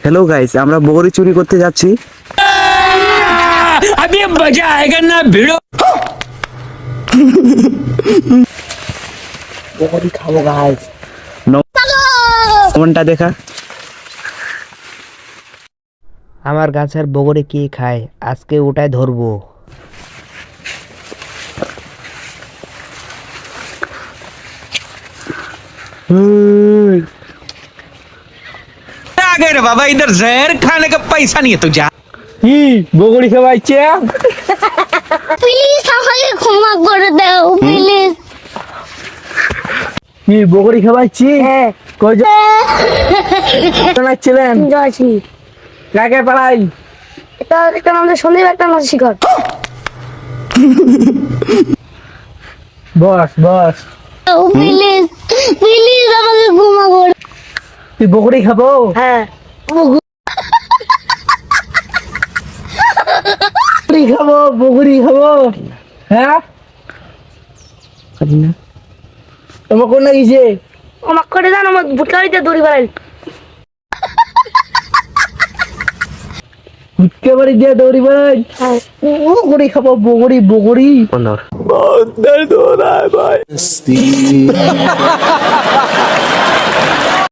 Hello guys আমরা বগরি চুরি করতে যাচ্ছি। अभी मजा आएगा ना भिड़ो। বগরি খাবো গাইস। কোনটা দেখা? আমার গাছের বগরি কি খায়, আজকে ওটাই ধরবো। आ गए रे बाबा, इधर जहर खाने का पैसा नहीं है तो जा। কি বগরি খাওয়াইছে? প্লিজ আমাকে ক্ষমা করে দাও প্লিজ। কি বগরি খাওয়াইছি? হ্যাঁ কই ছিলেন? যাচ্ছি। কাকে পালাই? এটা একটা নাম সন্দীপ, একটা নাম শিখর। বস বস প্লিজ প্লিজ আমাকে ক্ষমা করে। তুই বগরি খাবো? হ্যাঁ বগরি খাবো, বগরি খাবো। হ্যাঁ তোমার কোন লাগিয়েছে? আমার করে জান, আমার বুটকারিতে দড়ি বাড়াই। ফুটকে বাড়ি দিয়ে দৌড়ি বেড়াই। বগরি খাবো, বগরি বগরি। বহুত দর্দ हो रहा है भाई।